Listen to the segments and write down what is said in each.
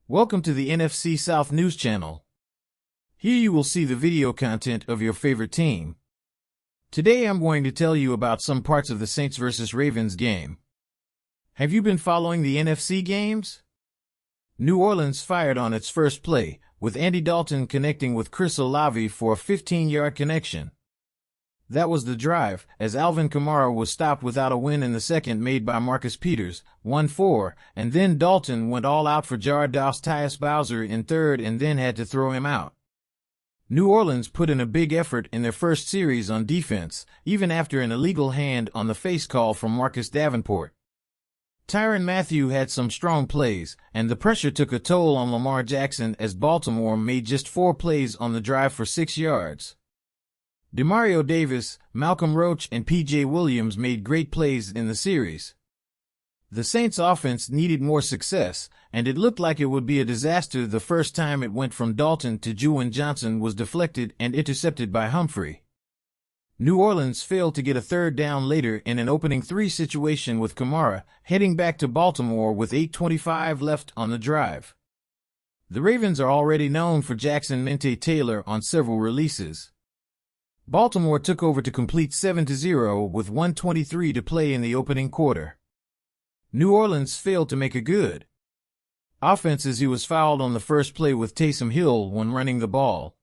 Welcome to the NFC South News Channel. Here you will see the video content of your favorite team. Today I'm going to tell you about some parts of the Saints vs. Ravens game. Have you been following the NFC games? New Orleans fired on its first play, with Andy Dalton connecting with Chris Olave for a 15-yard connection. That was the drive, as Alvin Kamara was stopped without a win in the second made by Marcus Peters, 1-4, and then Dalton went all out for Jardos Tyus Bowser in third and then had to throw him out. New Orleans put in a big effort in their first series on defense, even after an illegal hand on the face call from Marcus Davenport. Tyrann Mathieu had some strong plays, and the pressure took a toll on Lamar Jackson as Baltimore made just 4 plays on the drive for 6 yards. Demario Davis, Malcolm Roach, and P.J. Williams made great plays in the series. The Saints' offense needed more success, and it looked like it would be a disaster the first time it went from Dalton to Juwan Johnson was deflected and intercepted by Humphrey. New Orleans failed to get a third down later in an opening 3 situation with Kamara, heading back to Baltimore with 8:25 left on the drive. The Ravens are already known for Jackson Taylor on several releases. Baltimore took over to complete 7-0 with 1:23 to play in the opening quarter. New Orleans failed to make a good offense as he was fouled on the first play with Taysom Hill when running the ball.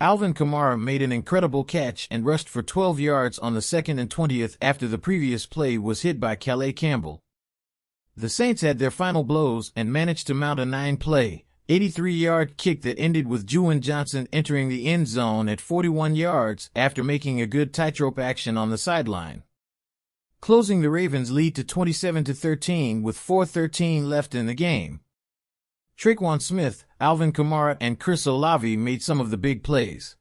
Alvin Kamara made an incredible catch and rushed for 12 yards on the second and 20th after the previous play was hit by Calais Campbell. The Saints had their final blows and managed to mount a 9-play, 83-yard kick that ended with Juwan Johnson entering the end zone at 41 yards after making a good tightrope action on the sideline, closing the Ravens' lead to 27-13 with 4:13 left in the game. Tre'Quan Smith, Alvin Kamara, and Chris Olave made some of the big plays.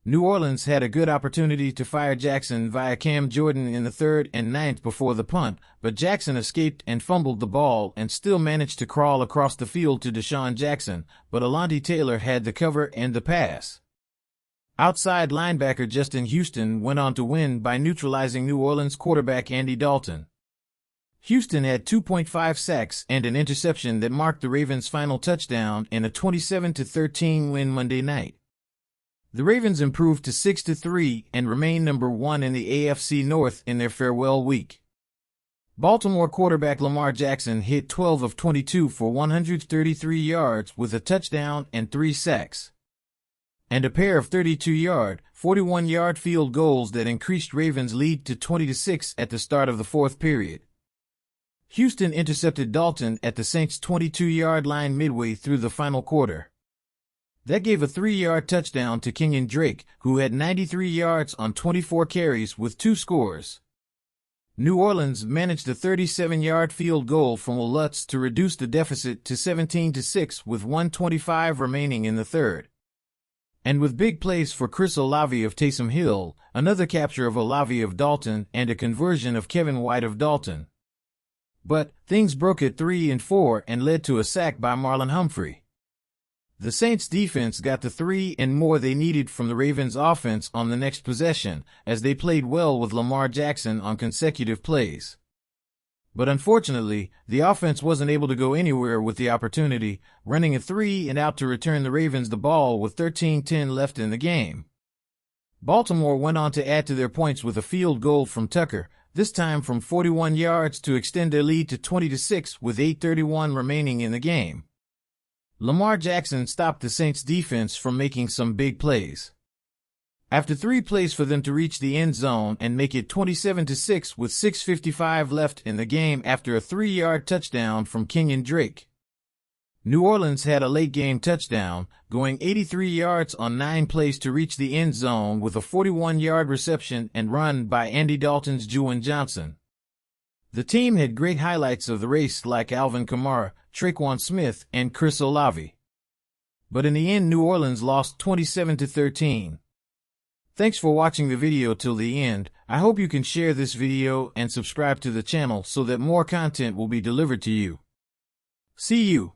New Orleans had a good opportunity to fire Jackson via Cam Jordan in the 3rd and 9th before the punt, but Jackson escaped and fumbled the ball and still managed to crawl across the field to Deshaun Jackson, but Alontae Taylor had the cover and the pass. Outside linebacker Justin Houston went on to win by neutralizing New Orleans quarterback Andy Dalton. Houston had 2.5 sacks and an interception that marked the Ravens' final touchdown in a 27-13 win Monday night. The Ravens improved to 6-3 and remain number 1 in the AFC North in their farewell week. Baltimore quarterback Lamar Jackson hit 12 of 22 for 133 yards with a touchdown and 3 sacks, and a pair of 32-yard, 41-yard field goals that increased Ravens' lead to 20-6 at the start of the 4th period. Houston intercepted Dalton at the Saints' 22-yard line midway through the final quarter. That gave a 3-yard touchdown to Kenyon Drake, who had 93 yards on 24 carries with 2 scores. New Orleans managed a 37-yard field goal from Will Lutz to reduce the deficit to 17-6 with 1:25 remaining in the 3rd. And with big plays for Chris Olave of Taysom Hill, another capture of Olave of Dalton, and a conversion of Kevin White of Dalton. But things broke at 3 and 4 and led to a sack by Marlon Humphrey. The Saints' defense got the 3 and more they needed from the Ravens' offense on the next possession, as they played well with Lamar Jackson on consecutive plays. But unfortunately, the offense wasn't able to go anywhere with the opportunity, running a 3 and out to return the Ravens the ball with 13:10 left in the game. Baltimore went on to add to their points with a field goal from Tucker, this time from 41 yards to extend their lead to 20-6 with 8:31 remaining in the game. Lamar Jackson stopped the Saints' defense from making some big plays. After 3 plays for them to reach the end zone and make it 27-6 with 6:55 left in the game after a 3-yard touchdown from Kenyon Drake. New Orleans had a late-game touchdown, going 83 yards on 9 plays to reach the end zone with a 41-yard reception and run by Andy Dalton's Juwan Johnson. The team had great highlights of the race like Alvin Kamara, Tre'Quan Smith, and Chris Olave. But in the end, New Orleans lost 27-13. Thanks for watching the video till the end. I hope you can share this video and subscribe to the channel so that more content will be delivered to you. See you.